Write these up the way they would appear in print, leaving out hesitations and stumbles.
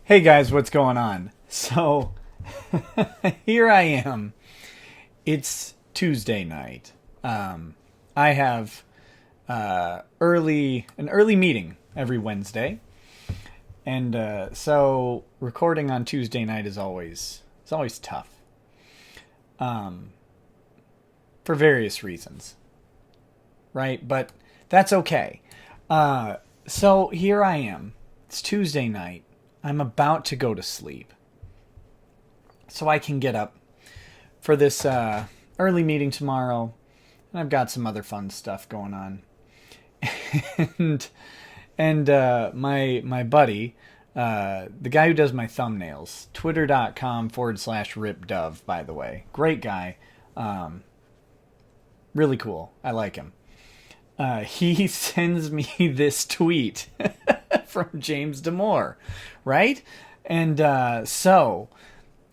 Hey guys, what's going on? So, here I am. It's Tuesday night. I have an early meeting every Wednesday, and so recording on Tuesday night is always tough, um, for various reasons, right? But that's okay. So here I am. It's Tuesday night. I'm about to go to sleep, so I can get up for this early meeting tomorrow, and I've got some other fun stuff going on. and my buddy, the guy who does my thumbnails, twitter.com/ripdove, by the way, great guy, really cool. I like him. He sends me this tweet from James Damore, right? And so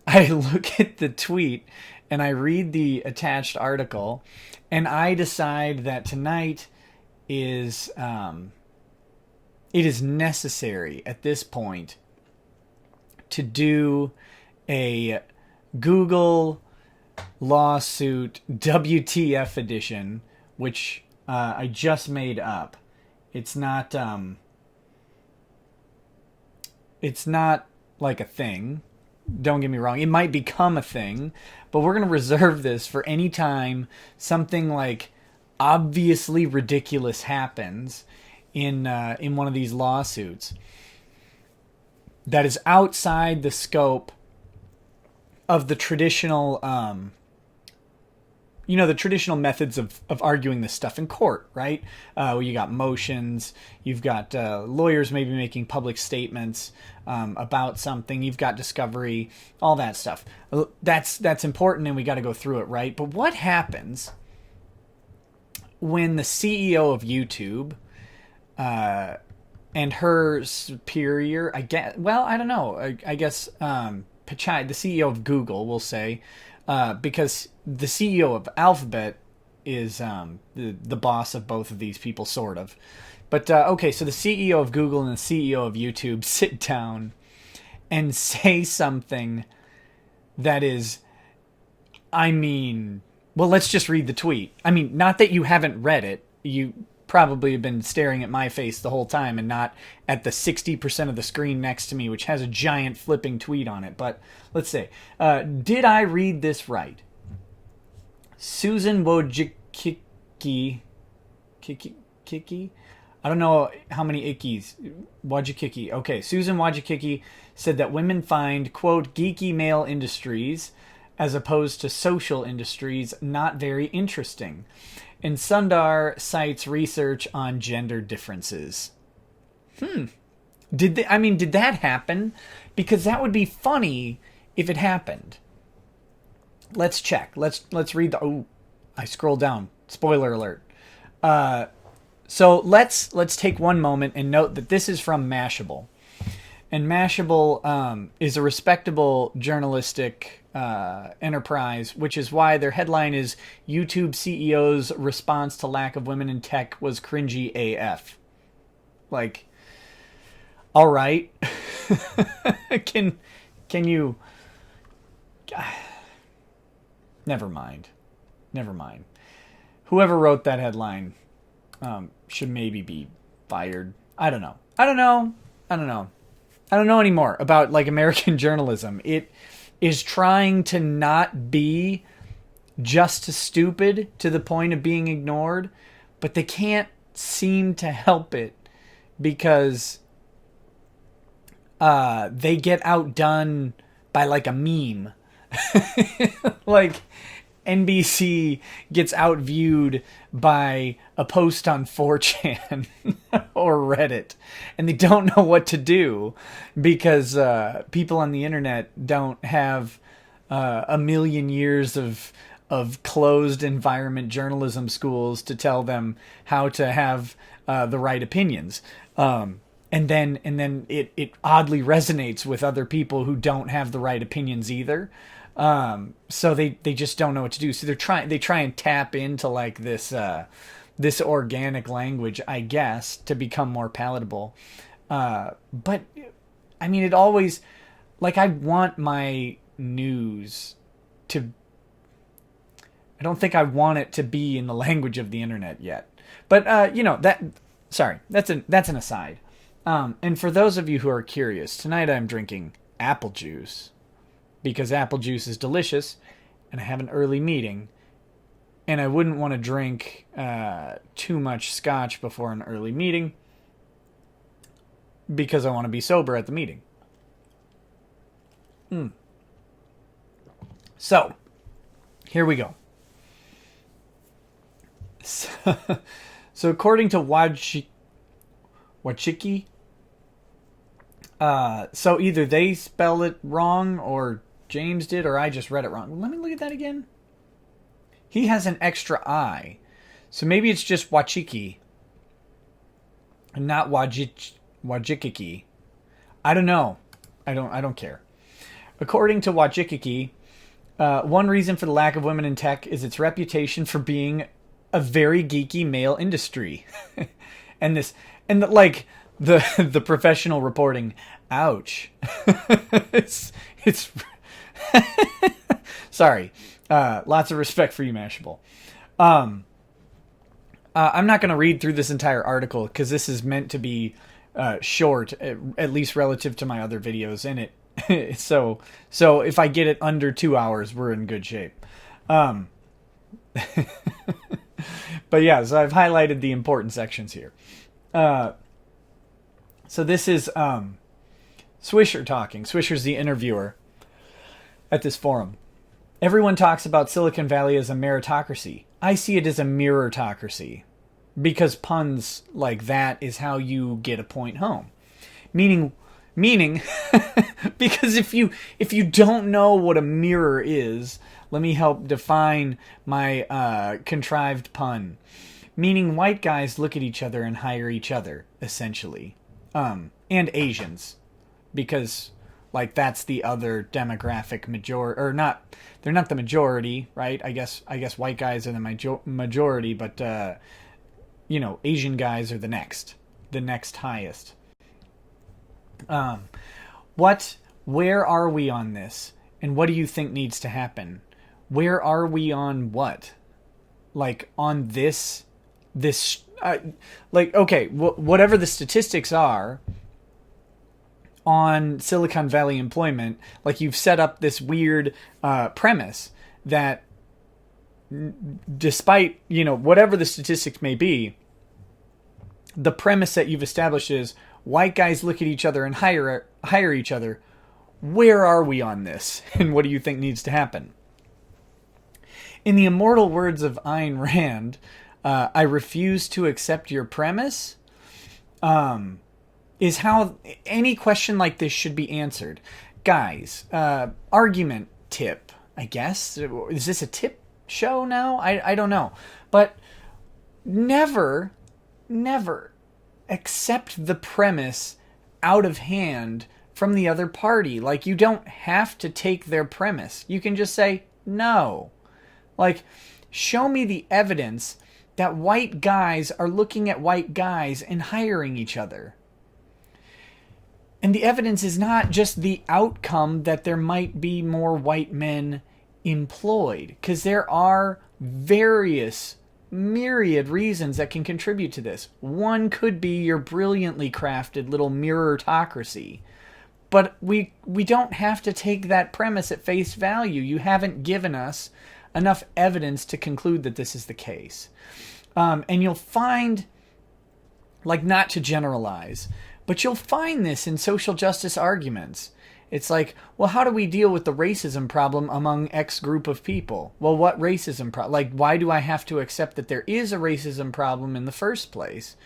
I look at the tweet and I read the attached article, and I decide that tonight is it is necessary at this point to do a Google lawsuit WTF edition, which I just made up. It's not like a thing. Don't get me wrong. It might become a thing, but we're going to reserve this for any time something like obviously ridiculous happens in one of these lawsuits that is outside the scope of the traditional the traditional methods of arguing this stuff in court, right? You got motions, you've got lawyers maybe making public statements about something, you've got discovery, all that stuff. That's important, and we got to go through it, right? But what happens when the CEO of YouTube and her superior, I guess, well, I don't know, I guess Pichai, the CEO of Google, will say, because the CEO of Alphabet is the boss of both of these people, sort of. But okay, so the CEO of Google and the CEO of YouTube sit down and say something that is, well, let's just read the tweet. I mean, not that you haven't read it. You probably have been staring at my face the whole time and not at the 60% of the screen next to me, which has a giant flipping tweet on it. But let's say, did I read this right? Susan Wojcicki, I don't know how many ickies. Wojcicki. Okay, Susan Wojcicki said that women find, quote, geeky male industries as opposed to social industries not very interesting. And Sundar cites research on gender differences. Did that happen? Because that would be funny if it happened. Let's check. Let's read the. Oh, I scrolled down. Spoiler alert. So let's take one moment and note that this is from Mashable, and Mashable is a respectable journalistic enterprise, which is why their headline is YouTube CEOs' response to lack of women in tech was cringy AF. Like, all right, can you? Never mind. Whoever wrote that headline should maybe be fired. I don't know anymore about like American journalism. It is trying to not be just stupid to the point of being ignored, but they can't seem to help it because they get outdone by like a meme. Like NBC gets outviewed by a post on 4chan or Reddit, and they don't know what to do because people on the internet don't have a million years of closed environment journalism schools to tell them how to have the right opinions. And then it oddly resonates with other people who don't have the right opinions either. So they just don't know what to do. So they try and tap into like this organic language, I guess, to become more palatable. But I mean, it always, like, I want my news to, I don't think I want it to be in the language of the internet yet. But, you know, that's an aside. And for those of you who are curious, tonight I'm drinking apple juice because apple juice is delicious and I have an early meeting and I wouldn't want to drink too much scotch before an early meeting because I want to be sober at the meeting. So, here we go. So according to Wachiki, so either they spell it wrong or James did or I just read it wrong. Let me look at that again. He has an extra I. So maybe it's just Wachiki and not Wajikiki. I don't know. I don't care. According to Wajikiki, one reason for the lack of women in tech is its reputation for being a very geeky male industry. and the professional reporting, ouch. it's sorry. Lots of respect for you, Mashable. I'm not going to read through this entire article because this is meant to be short, at least relative to my other videos in it. so if I get it under 2 hours, we're in good shape. But yeah, so I've highlighted the important sections here. So this is Swisher talking. Swisher's the interviewer at this forum. Everyone talks about Silicon Valley as a meritocracy. I see it as a mirrortocracy because puns like that is how you get a point home. Meaning because if you don't know what a mirror is, let me help define my contrived pun. Meaning white guys look at each other and hire each other, essentially. And Asians. Because, like, that's the other demographic majority, or not, they're not the majority, right? I guess white guys are the majority, but, you know, Asian guys are the next highest. Where are we on this? And what do you think needs to happen? Where are we on what? Like, on this, like, okay, whatever the statistics are on Silicon Valley employment, like, you've set up this weird premise that despite, you know, whatever the statistics may be, the premise that you've established is white guys look at each other and hire each other. Where are we on this? And what do you think needs to happen? In the immortal words of Ayn Rand, I refuse to accept your premise, is how any question like this should be answered. Guys, argument tip, I guess. Is this a tip show now? I don't know. But never accept the premise out of hand from the other party. Like, you don't have to take their premise. You can just say, no. Like, show me the evidence that white guys are looking at white guys and hiring each other. And the evidence is not just the outcome that there might be more white men employed, because there are various myriad reasons that can contribute to this. One could be your brilliantly crafted little mirrortocracy. But we don't have to take that premise at face value. You haven't given us enough evidence to conclude that this is the case. And you'll find, like, not to generalize, but you'll find this in social justice arguments. It's like, well, how do we deal with the racism problem among X group of people? Well, what racism problem? Like, why do I have to accept that there is a racism problem in the first place?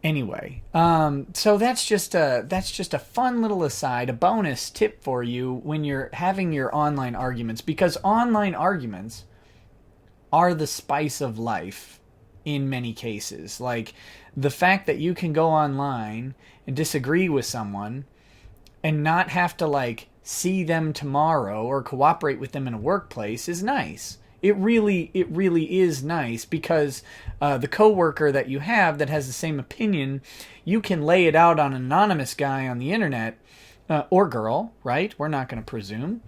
Anyway, so that's just a fun little aside, a bonus tip for you when you're having your online arguments, because online arguments are the spice of life in many cases. Like, the fact that you can go online and disagree with someone and not have to, like, see them tomorrow or cooperate with them in a workplace is nice. It really is nice because the coworker that you have that has the same opinion, you can lay it out on an anonymous guy on the internet, or girl, right? We're not going to presume.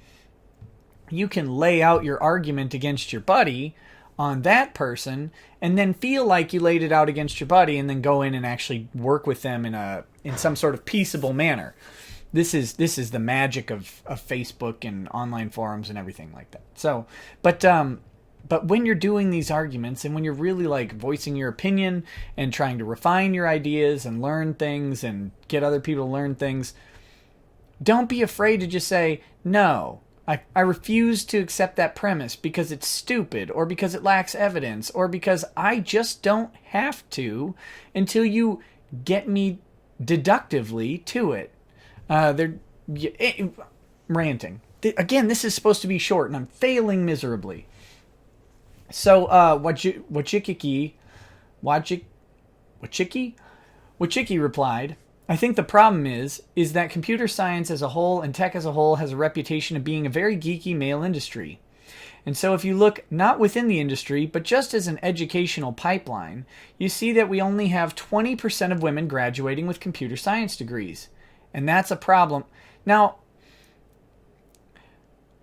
You can lay out your argument against your buddy on that person and then feel like you laid it out against your buddy and then go in and actually work with them in some sort of peaceable manner. This is the magic of Facebook and online forums and everything like that. So, but when you're doing these arguments and when you're really like voicing your opinion and trying to refine your ideas and learn things and get other people to learn things, don't be afraid to just say, no, I refuse to accept that premise because it's stupid or because it lacks evidence or because I just don't have to until you get me deductively to it. Ranting. Again, this is supposed to be short and I'm failing miserably. So, Wachiki replied, I think the problem is that computer science as a whole and tech as a whole has a reputation of being a very geeky male industry. And so if you look not within the industry, but just as an educational pipeline, you see that we only have 20% of women graduating with computer science degrees. And that's a problem. Now,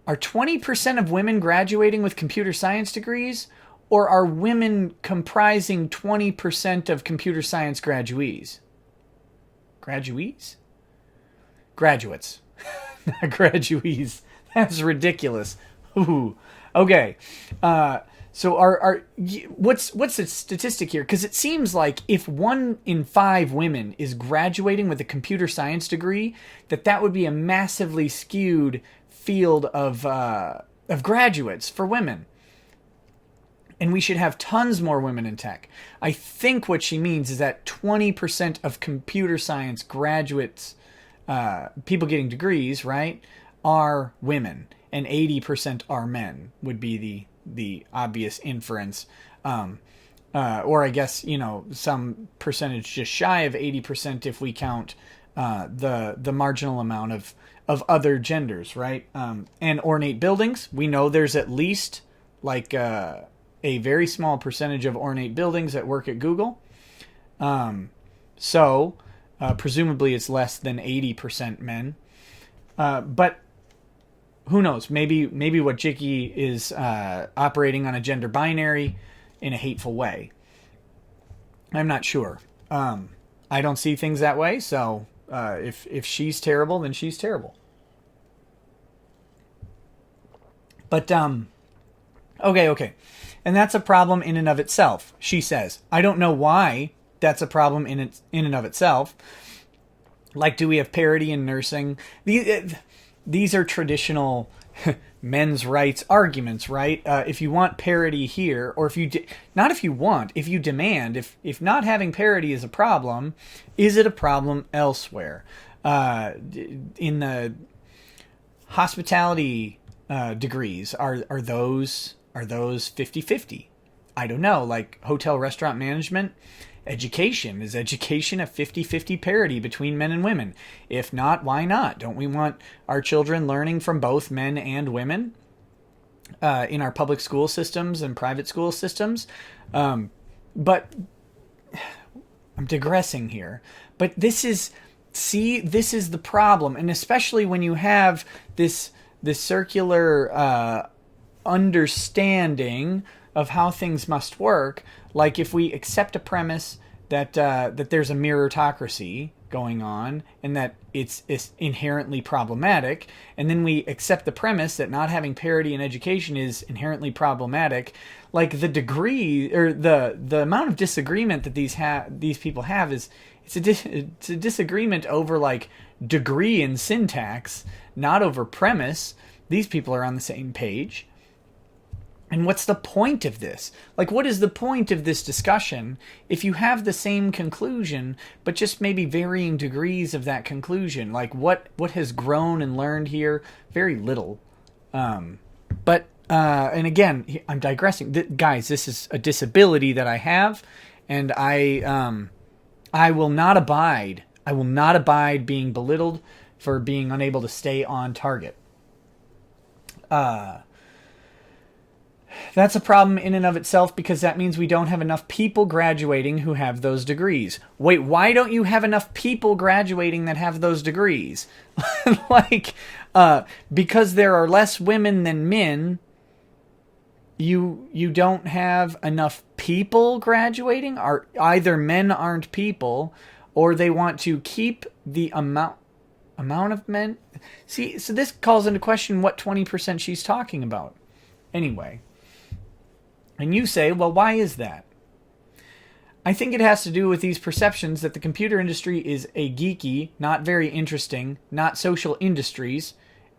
are 20% of women graduating with computer science degrees, or are women comprising 20% of computer science graduates? Graduates? Graduates. Not graduees. That's ridiculous. Ooh. Okay. So what's the statistic here? Because it seems like if 1 in 5 women is graduating with a computer science degree, that would be a massively skewed field of graduates for women. And we should have tons more women in tech. I think what she means is that 20% of computer science graduates, people getting degrees, right, are women, and 80% are men, would be the obvious inference. Or I guess, some percentage just shy of 80% if we count the marginal amount of other genders, right? And ornate buildings, we know there's at least like a very small percentage of ornate buildings that work at Google. So presumably it's less than 80% men. But who knows? Maybe what Jicky is operating on a gender binary in a hateful way. I'm not sure. I don't see things that way. So if she's terrible, then she's terrible. But okay. And that's a problem in and of itself, she says. I don't know why that's a problem in and of itself. Like, do we have parity in nursing? These are traditional men's rights arguments, right? If you want parity here, or if you demand, if not having parity is a problem, is it a problem elsewhere? In the hospitality degrees, are those 50-50? I don't know. Like hotel restaurant management, education. Is education a 50-50 parity between men and women? If not, why not? Don't we want our children learning from both men and women in our public school systems and private school systems? But I'm digressing here. But this is the problem. And especially when you have this circular understanding of how things must work. Like if we accept a premise that there's a meritocracy going on and that it's inherently problematic, and then we accept the premise that not having parity in education is inherently problematic, like the degree or the amount of disagreement that these people have is it's a disagreement over like degree in syntax, not over premise. These people are on the same page. And what's the point of this? Like, what is the point of this discussion if you have the same conclusion, but just maybe varying degrees of that conclusion? Like, what has grown and learned here? Very little. And again, I'm digressing. Guys, this is a disability that I have, and I will not abide. I will not abide being belittled for being unable to stay on target. That's a problem in and of itself because that means we don't have enough people graduating who have those degrees. Wait, why don't you have enough people graduating that have those degrees? Like, because there are less women than men, you don't have enough people graduating? Or either men aren't people, or they want to keep the amount of men. See, so this calls into question what 20% she's talking about. Anyway. And you say, well, why is that? I think it has to do with these perceptions that the computer industry is a geeky, not very interesting, not social industries,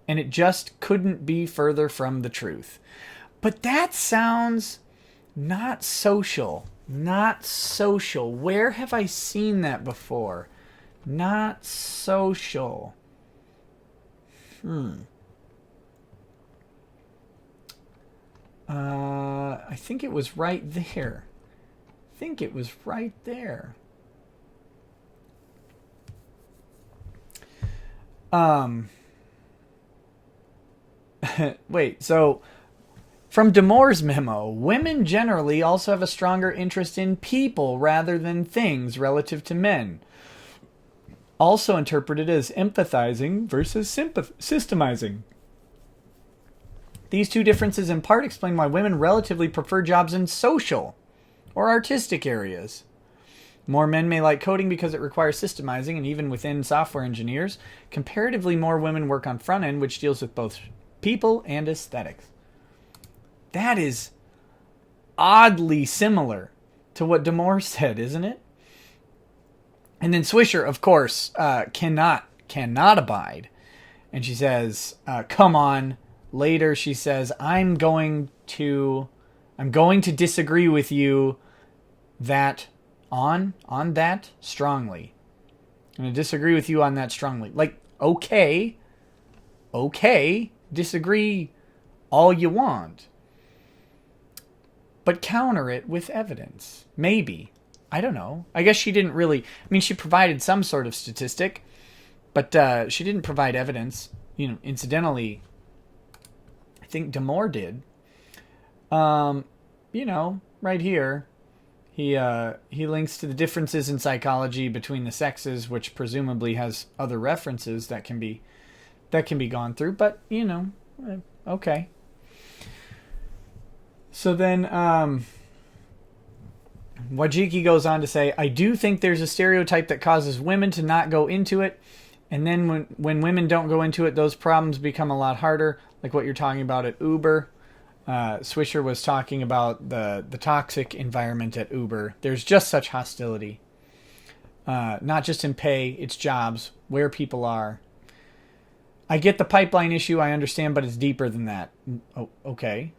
and it just couldn't be further from the truth. But that sounds not social. Not social. Where have I seen that before? Not social. I think it was right there. Wait, so from Damore's memo, women generally also have a stronger interest in people rather than things relative to men. Also interpreted as empathizing versus systemizing. These two differences in part explain why women relatively prefer jobs in social or artistic areas. More men may like coding because it requires systemizing, and even within software engineers, comparatively more women work on front end, which deals with both people and aesthetics. That is oddly similar to what Damore said, isn't it? And then Swisher, of course, cannot abide. And she says, come on. Later, she says, I'm going to disagree with you on that strongly. I'm going to disagree with you on that strongly. Like, okay, disagree all you want. But counter it with evidence. Maybe. I don't know. I guess she didn't really... I mean, she provided some sort of statistic, but she didn't provide evidence. You know, incidentally... I think Damore did. You know, right here, he links to the differences in psychology between the sexes, which presumably has other references that can be gone through. But you know, okay. So then, Wajiki goes on to say, I do think there's a stereotype that causes women to not go into it. And then when women don't go into it, those problems become a lot harder, like what you're talking about at Uber. Swisher was talking about the toxic environment at Uber. There's just such hostility. Not just in pay, it's jobs, where people are. I get the pipeline issue, I understand, but it's deeper than that. Oh, okay.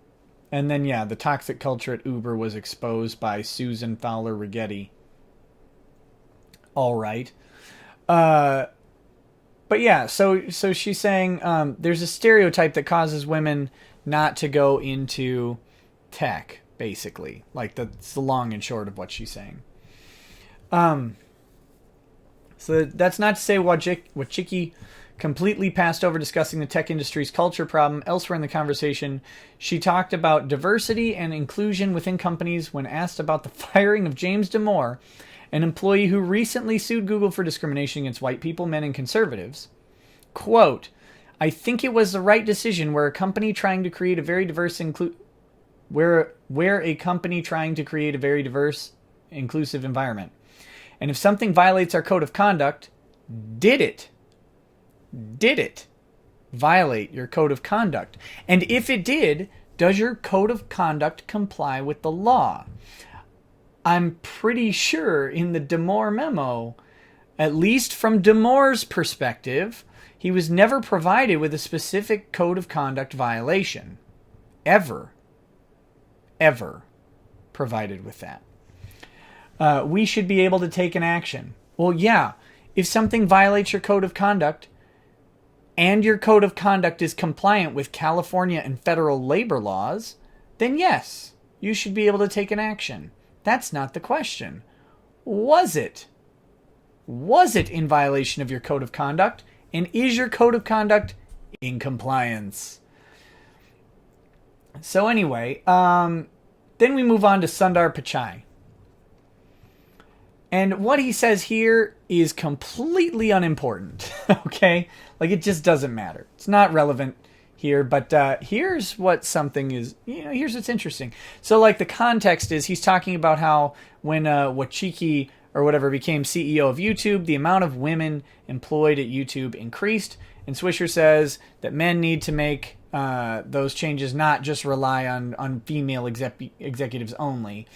And then, yeah, the toxic culture at Uber was exposed by Susan Fowler Rigetti. All right. But yeah, so she's saying there's a stereotype that causes women not to go into tech, basically. Like, that's the long and short of what she's saying. So that's not to say Wachiki completely passed over discussing the tech industry's culture problem. Elsewhere in the conversation, she talked about diversity and inclusion within companies when asked about the firing of James Damore, an employee who recently sued Google for discrimination against white people, men, and conservatives. Quote, I think it was the right decision where a company trying to create a very diverse inclusive environment. And if something violates our code of conduct, did it violate your code of conduct? And if it did, does your code of conduct comply with the law? I'm pretty sure in the Damore memo, at least from Damore's perspective, he was never provided with a specific code of conduct violation. Ever provided with that. We should be able to take an action. Well, yeah, if something violates your code of conduct, and your code of conduct is compliant with California and federal labor laws, then yes, you should be able to take an action. That's not the question. Was it? Was it in violation of your code of conduct? And is your code of conduct in compliance? So anyway, then we move on to Sundar Pichai. And what he says here is completely unimportant, okay? Like, it just doesn't matter. It's not relevant here, but here's what something is, here's what's interesting. So, like, the context is he's talking about how when Wachiki or whatever became CEO of YouTube, the amount of women employed at YouTube increased. And Swisher says that men need to make those changes, not just rely on female executives only.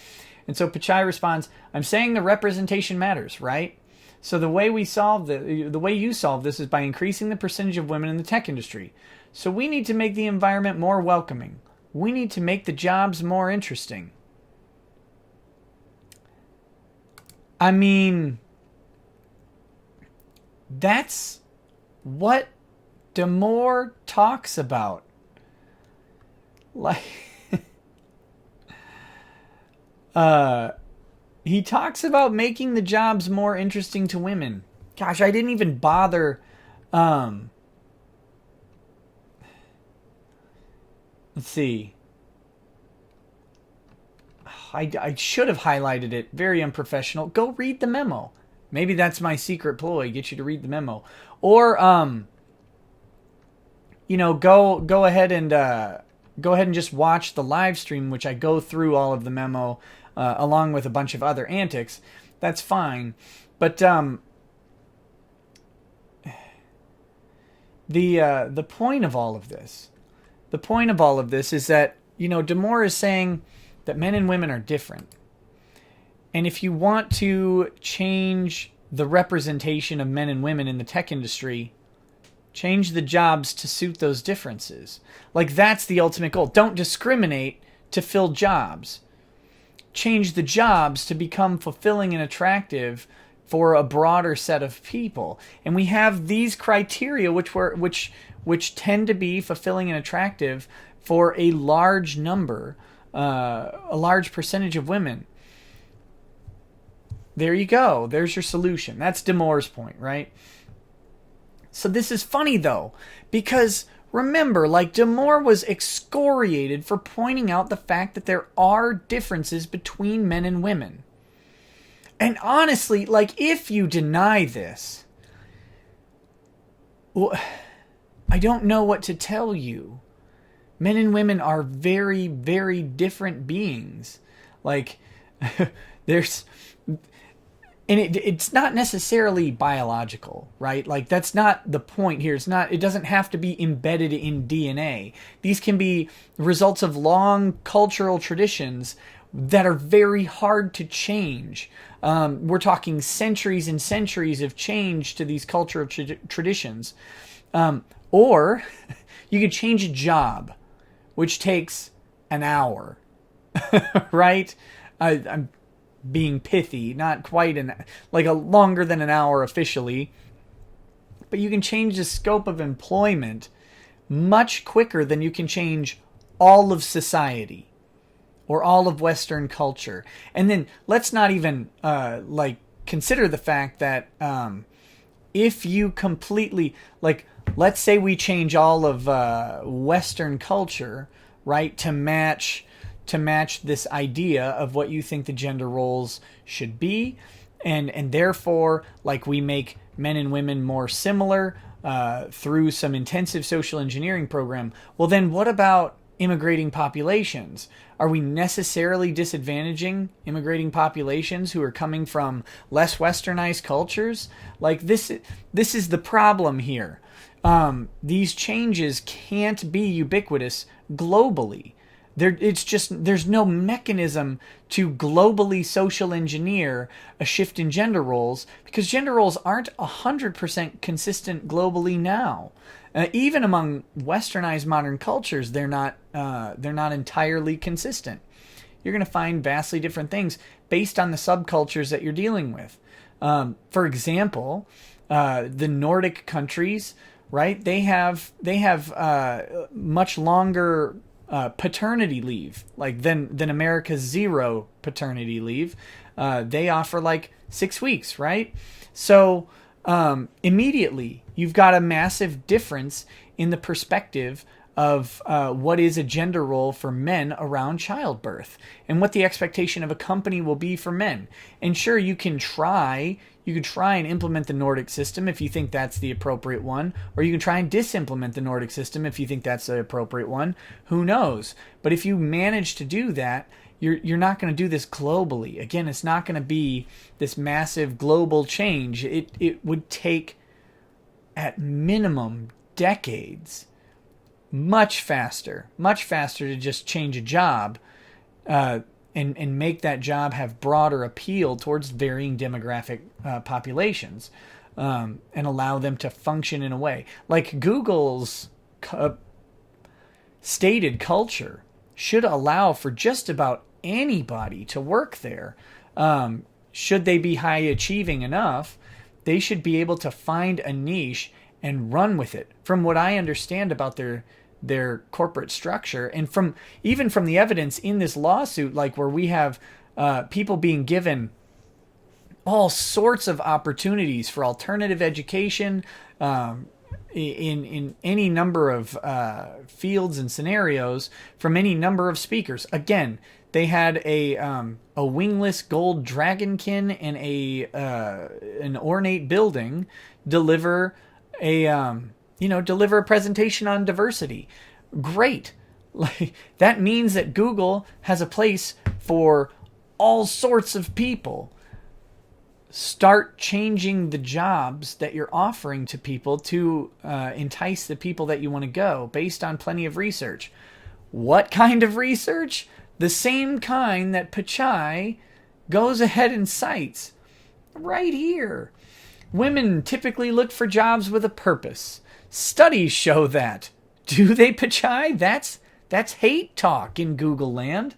And so Pichai responds, I'm saying the representation matters, right? So the way you solve this is by increasing the percentage of women in the tech industry. So we need to make the environment more welcoming. We need to make the jobs more interesting. I mean, that's what Damore talks about. Like, he talks about making the jobs more interesting to women. Gosh, I didn't even bother. Let's see. I should have highlighted it. Very unprofessional. Go read the memo. Maybe that's my secret ploy. Get you to read the memo. Or, go ahead and just watch the live stream, which I go through all of the memo along with a bunch of other antics. That's fine. But the point of all of this, is that, Damore is saying that men and women are different. And if you want to change the representation of men and women in the tech industry, change the jobs to suit those differences. Like, that's the ultimate goal. Don't discriminate to fill jobs. Change the jobs to become fulfilling and attractive for a broader set of people. And we have these criteria which tend to be fulfilling and attractive for a large number, a large percentage of women. There you go. There's your solution. That's Damore's point, right? So this is funny, though, because remember, like, Damore was excoriated for pointing out the fact that there are differences between men and women. And honestly, like, if you deny this, well, I don't know what to tell you. Men and women are very, very different beings. Like, and it's not necessarily biological, right? Like, that's not the point here. It doesn't have to be embedded in DNA. These can be results of long cultural traditions that are very hard to change. We're talking centuries and centuries of change to these cultural traditions. Or you could change a job, which takes an hour, right? I'm being pithy, not quite a longer than an hour officially, but you can change the scope of employment much quicker than you can change all of society or all of Western culture. And then let's not even consider the fact that if you completely, let's say we change all of Western culture, right, to match this idea of what you think the gender roles should be, and therefore, like, we make men and women more similar through some intensive social engineering program. Well, then what about immigrating populations? Are we necessarily disadvantaging immigrating populations who are coming from less westernized cultures? Like, this is the problem here. These changes can't be ubiquitous globally. There's no mechanism to globally social engineer a shift in gender roles, because gender roles aren't 100% consistent globally now. Even among westernized modern cultures, they're not entirely consistent. You're going to find vastly different things based on the subcultures that you're dealing with. For example, the Nordic countries, right? They have much longer paternity leave, like than America's zero paternity leave. They offer 6 weeks, right? So immediately you've got a massive difference in the perspective of what is a gender role for men around childbirth and what the expectation of a company will be for men. And sure, you could try and implement the Nordic system if you think that's the appropriate one, or you can try and disimplement the Nordic system if you think that's the appropriate one. Who knows? But if you manage to do that, you're not going to do this globally. Again, it's not going to be this massive global change. It would take, at minimum, decades. Much faster to just change a job and make that job have broader appeal towards varying demographic populations, and allow them to function in a way. Like Google's stated culture should allow for just about anybody to work there. Should they be high achieving enough, they should be able to find a niche and run with it. From what I understand about their corporate structure, and even from the evidence in this lawsuit, like where we have people being given all sorts of opportunities for alternative education in any number of fields and scenarios from any number of speakers. Again, they had a wingless gold dragonkin and an ornate building deliver a presentation on diversity. Great. Like, that means that Google has a place for all sorts of people. Start changing the jobs that you're offering to people to entice the people that you want to go based on plenty of research. What kind of research? The same kind that Pichai goes ahead and cites right here. Women typically look for jobs with a purpose. Studies show that. Do they, Pichai? That's hate talk in Google land.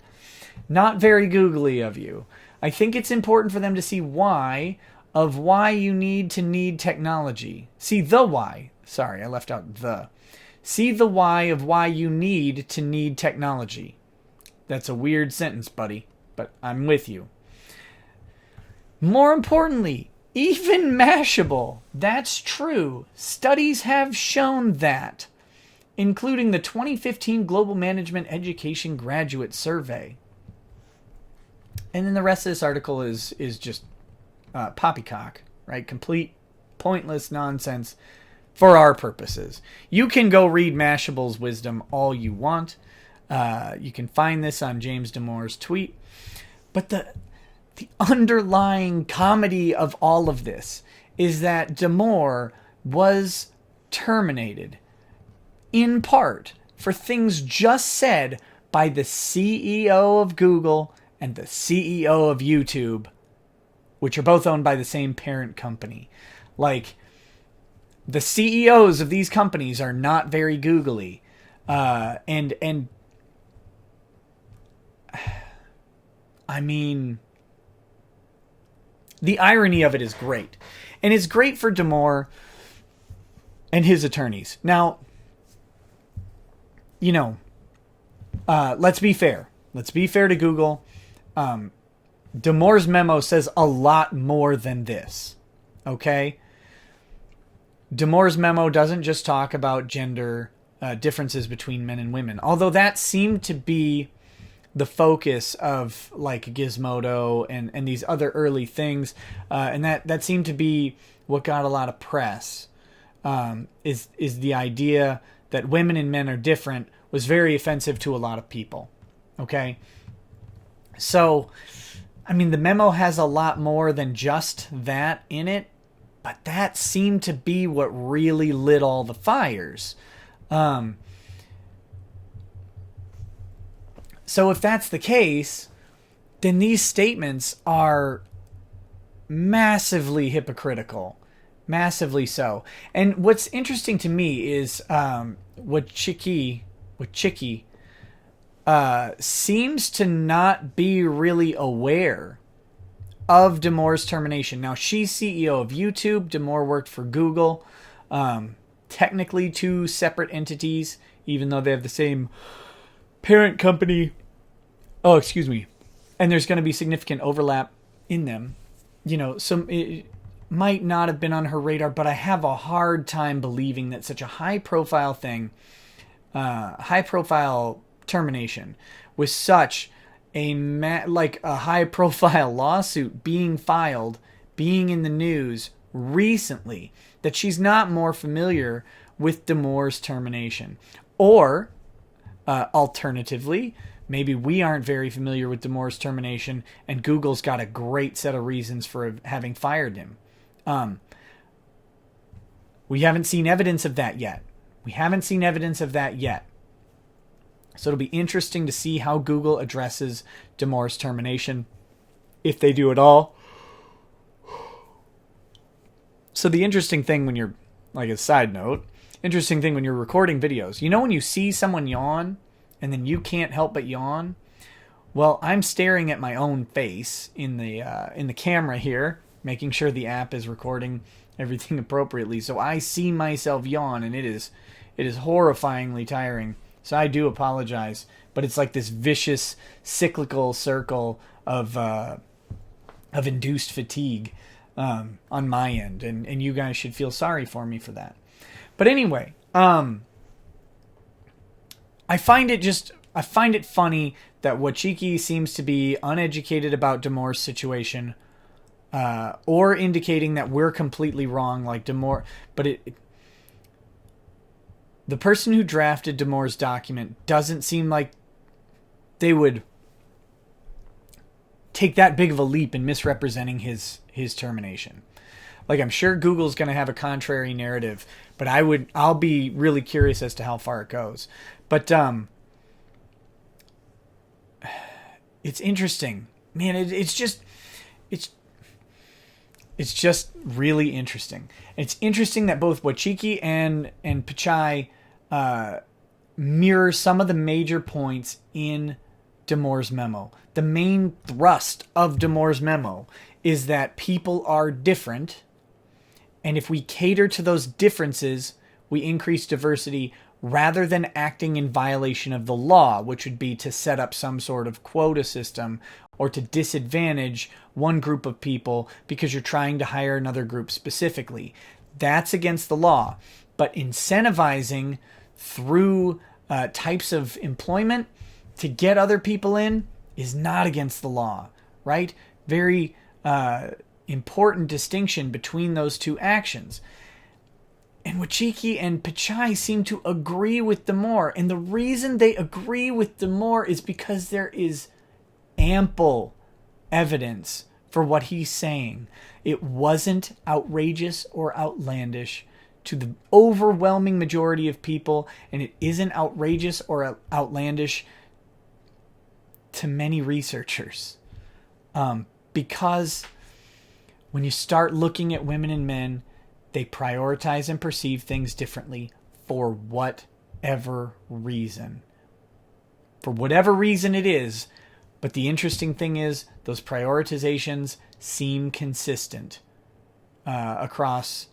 Not very googly of you. I think it's important for them to see why you need technology. See the why. Sorry, I left out the. See the why of why you need technology. That's a weird sentence, buddy, but I'm with you. More importantly, even Mashable. That's true. Studies have shown that, including the 2015 Global Management Education Graduate Survey. And then the rest of this article is just poppycock, right? Complete pointless nonsense for our purposes. You can go read Mashable's wisdom all you want. You can find this on James Damore's tweet. But the underlying comedy of all of this is that Damore was terminated in part for things just said by the CEO of Google and the CEO of YouTube, which are both owned by the same parent company. Like, the CEOs of these companies are not very googly. And I mean, the irony of it is great. And it's great for Damore and his attorneys. Now, let's be fair. Let's be fair to Google. Damore's memo says a lot more than this. Okay? Damore's memo doesn't just talk about gender differences between men and women. Although that seemed to be the focus of like Gizmodo and these other early things. And that seemed to be what got a lot of press. Is the idea that women and men are different was very offensive to a lot of people. Okay? So, I mean, the memo has a lot more than just that in it, but that seemed to be what really lit all the fires. So if that's the case, then these statements are massively hypocritical. Massively so. And what's interesting to me is what Chicky seems to not be really aware of Damore's termination. Now, she's CEO of YouTube. Damore worked for Google. Technically two separate entities, even though they have the same parent company. Oh, excuse me. And there's going to be significant overlap in them. So it might not have been on her radar, but I have a hard time believing that such a high-profile thing high profile termination with such like a high profile lawsuit being filed, being in the news recently, that she's not more familiar with Damour's termination. Or alternatively, maybe we aren't very familiar with Damour's termination, and Google's got a great set of reasons for having fired him. We haven't seen evidence of that yet. So it'll be interesting to see how Google addresses Damour's termination, if they do at all. So the interesting thing when you're, like a side note, interesting thing when you're recording videos, you know when you see someone yawn and then you can't help but yawn? Well, I'm staring at my own face in the camera here, making sure the app is recording everything appropriately. So I see myself yawn, and it is horrifyingly tiring. So I do apologize, but it's like this vicious cyclical circle of induced fatigue on my end, and you guys should feel sorry for me for that. But anyway, I find it funny that Wachiki seems to be uneducated about Damour's situation, or indicating that we're completely wrong, like Damour. But the person who drafted Damour's document doesn't seem like they would take that big of a leap in misrepresenting his termination. Like, I'm sure Google's going to have a contrary narrative, but I'll be really curious as to how far it goes. But it's interesting, man. It's just really interesting. It's interesting that both Wachiki and Pichai mirror some of the major points in Damour's memo. The main thrust of Damour's memo is that people are different, and if we cater to those differences, we increase diversity rather than acting in violation of the law, which would be to set up some sort of quota system or to disadvantage one group of people because you're trying to hire another group specifically. That's against the law. But incentivizing through types of employment to get other people in is not against the law, right? Very important distinction between those two actions. And Wachiki and Pichai seem to agree with Damour. And the reason they agree with Damour is because there is ample evidence for what he's saying. It wasn't outrageous or outlandish to the overwhelming majority of people, and it isn't outrageous or outlandish to many researchers. Because when you start looking at women and men, they prioritize and perceive things differently for whatever reason. For whatever reason it is. But the interesting thing is, those prioritizations seem consistent across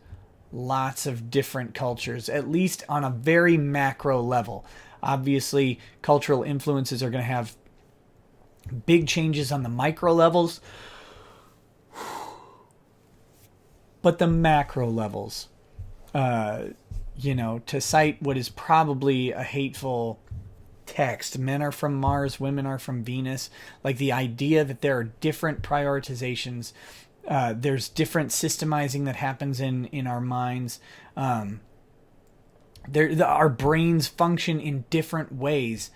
lots of different cultures, at least on a very macro level. Obviously, cultural influences are going to have big changes on the micro levels. But the macro levels, to cite what is probably a hateful text, men are from Mars, women are from Venus, like the idea that there are different prioritizations, there's different systemizing that happens in our minds. Our brains function in different ways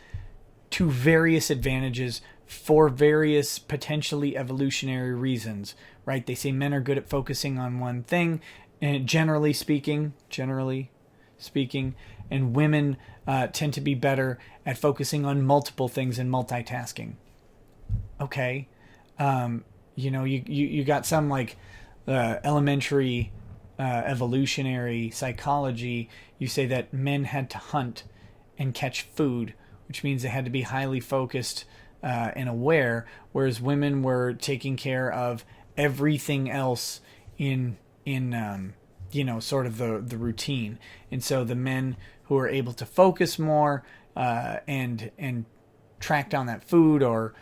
to various advantages for various potentially evolutionary reasons, right? They say men are good at focusing on one thing, and generally speaking, and women tend to be better at focusing on multiple things and multitasking. Okay, you got some like elementary evolutionary psychology. You say that men had to hunt and catch food, which means they had to be highly focused and aware, whereas women were taking care of everything else in sort of the routine. And so the men who are able to focus more and track down that food or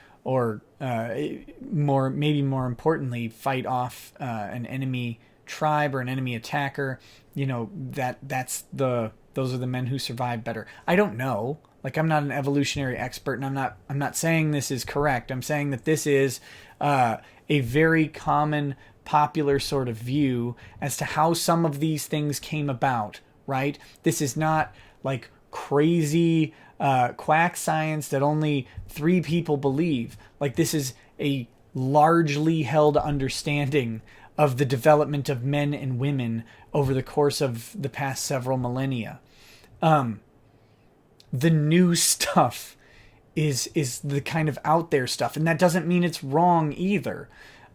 more importantly fight off an enemy tribe or an enemy attacker, that's the those are the men who survive better. I don't know. Like, I'm not an evolutionary expert, and I'm not saying this is correct. I'm saying that this is a very common, popular sort of view as to how some of these things came about, right? This is not like crazy quack science that only 3 people believe. Like, this is a largely held understanding of the development of men and women over the course of the past several millennia. The new stuff is the kind of out there stuff, and that doesn't mean it's wrong either.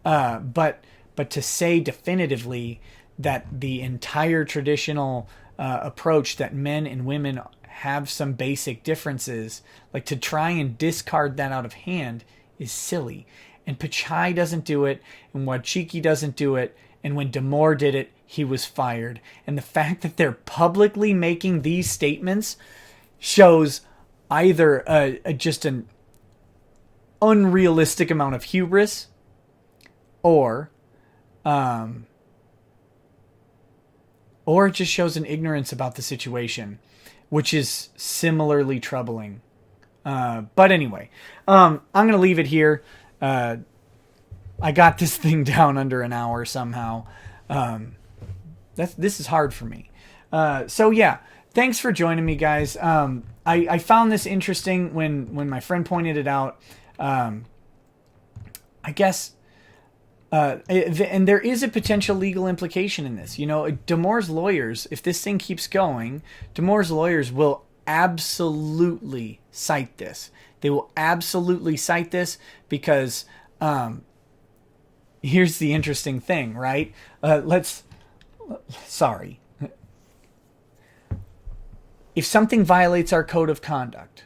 But to say definitively that the entire traditional approach that men and women have some basic differences, like to try and discard that out of hand, is silly. And Pichai doesn't do it, and Wojcicki doesn't do it, and when Damore did it, he was fired. And the fact that they're publicly making these statements shows either just an unrealistic amount of hubris, or it just shows an ignorance about the situation, which is similarly troubling. But anyway, I'm going to leave it here. I got this thing down under an hour somehow. This is hard for me. So yeah, thanks for joining me, guys. I found this interesting when my friend pointed it out. I guess, and there is a potential legal implication in this. You know, Damore's lawyers, if this thing keeps going, Damore's lawyers will absolutely cite this. They will absolutely cite this because here's the interesting thing, right? If something violates our code of conduct,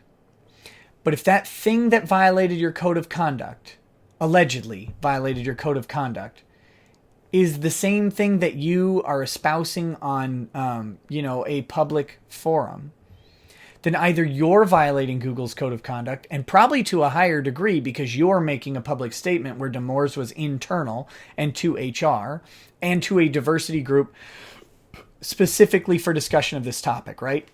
but if that thing that violated your code of conduct, allegedly violated your code of conduct, is the same thing that you are espousing on, a public forum, then either you're violating Google's code of conduct, and probably to a higher degree because you're making a public statement where Damore's was internal and to HR and to a diversity group specifically for discussion of this topic, right?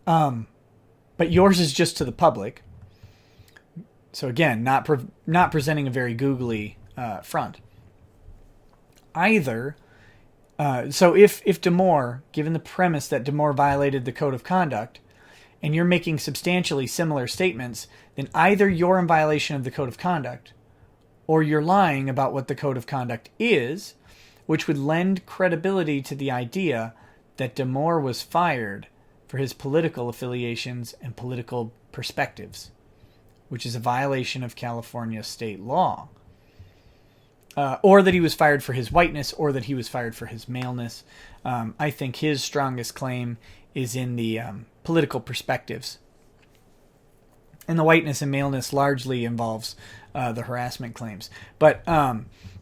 But yours is just to the public. So again, not presenting a very googly front. Either, so if Damore, given the premise that Damore violated the code of conduct, and you're making substantially similar statements, then either you're in violation of the code of conduct, or you're lying about what the code of conduct is, which would lend credibility to the idea that Damore was fired for his political affiliations and political perspectives, which is a violation of California state law. Or that he was fired for his whiteness, or that he was fired for his maleness. I think his strongest claim is in the political perspectives. And the whiteness and maleness largely involves the harassment claims. But,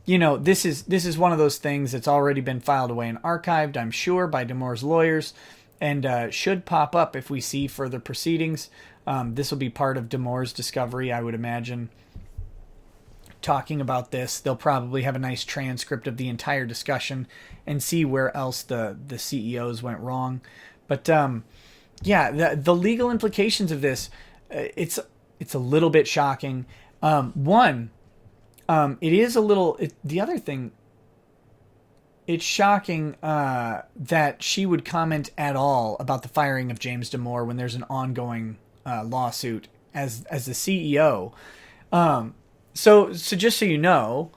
this is one of those things that's already been filed away and archived, I'm sure, by Damore's lawyers, and should pop up if we see further proceedings. This will be part of Damore's discovery, I would imagine. Talking about this, they'll probably have a nice transcript of the entire discussion and see where else the CEOs went wrong. But the legal implications of this, it's a little bit shocking. It is a little. The other thing, it's shocking that she would comment at all about the firing of James Damore when there's an ongoing lawsuit as the CEO. So just so you know,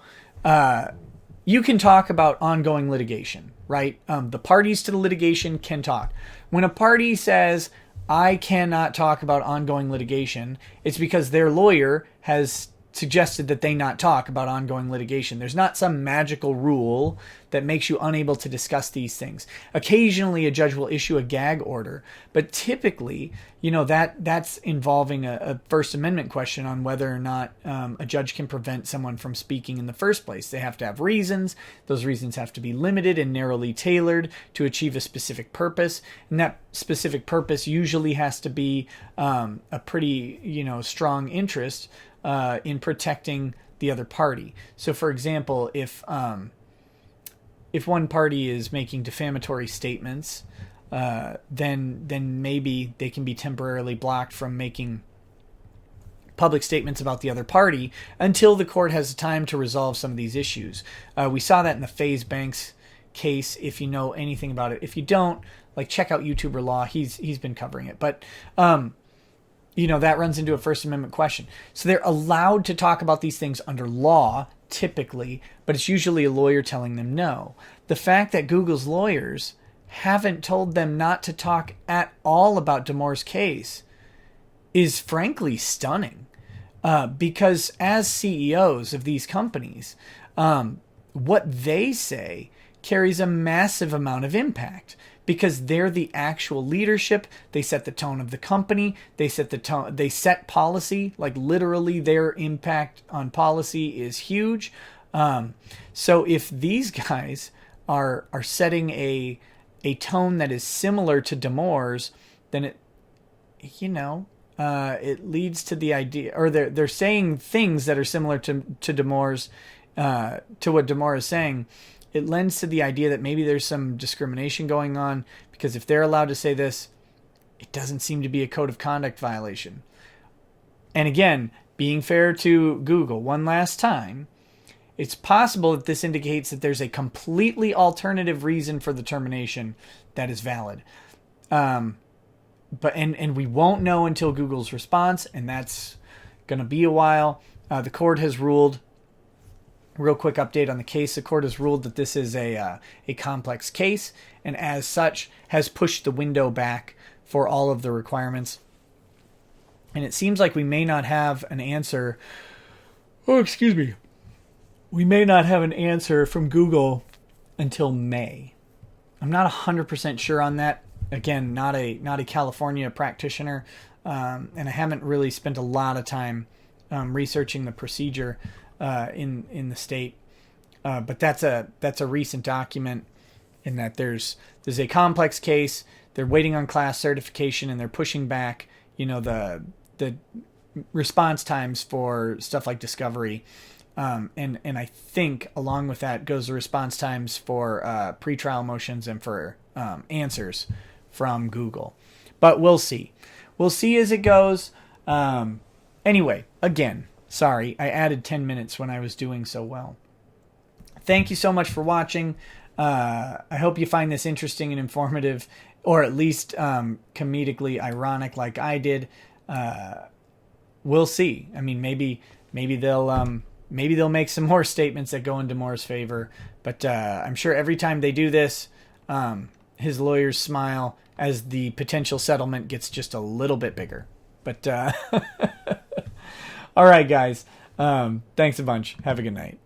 you can talk about ongoing litigation, right? The parties to the litigation can talk. When a party says, I cannot talk about ongoing litigation, it's because their lawyer has suggested that they not talk about ongoing litigation. There's not some magical rule that makes you unable to discuss these things. Occasionally, a judge will issue a gag order, but typically, that's involving a First Amendment question on whether or not a judge can prevent someone from speaking in the first place. They have to have reasons. Those reasons have to be limited and narrowly tailored to achieve a specific purpose, and that specific purpose usually has to be a pretty, strong interest in protecting the other party. So, for example, if one party is making defamatory statements then maybe they can be temporarily blocked from making public statements about the other party until the court has time to resolve some of these issues. We saw that in the FaZe Banks case, if you know anything about it. If you don't, like, check out YouTuber Law. He's been covering it. But, that runs into a First Amendment question. So they're allowed to talk about these things under law, typically, but it's usually a lawyer telling them no. The fact that Google's lawyers haven't told them not to talk at all about Damore's case is frankly stunning. Because as CEOs of these companies, what they say carries a massive amount of impact because they're the actual leadership. They set the tone of the company. They set the tone. They set policy. Like, literally, their impact on policy is huge. So if these guys are setting a tone that is similar to Damore's, then it leads to the idea, or they're saying things that are similar to Damore's, to what Damore is saying. It lends to the idea that maybe there's some discrimination going on, because if they're allowed to say this, it doesn't seem to be a code of conduct violation. And again, being fair to Google one last time, it's possible that this indicates that there's a completely alternative reason for the termination that is valid. But we won't know until Google's response, and that's going to be a while. The court has ruled. Real quick update on the case. The court has ruled that this is a complex case, and as such has pushed the window back for all of the requirements. And it seems like we may not have an answer. Oh, excuse me. We may not have an answer from Google until May. I'm not 100% sure on that. Again, not a California practitioner, and I haven't really spent a lot of time researching the procedure in the state. But that's a recent document in that there's a complex case. They're waiting on class certification, and they're pushing back, the response times for stuff like discovery. And I think along with that goes the response times for pretrial motions and for answers from Google. But we'll see. We'll see as it goes. Anyway, again, sorry, I added 10 minutes when I was doing so well. Thank you so much for watching. I hope you find this interesting and informative, or at least comedically ironic like I did. We'll see. I mean, maybe they'll make some more statements that go in Damore's favor. But I'm sure every time they do this, his lawyers smile as the potential settlement gets just a little bit bigger. But all right, guys. Thanks a bunch. Have a good night.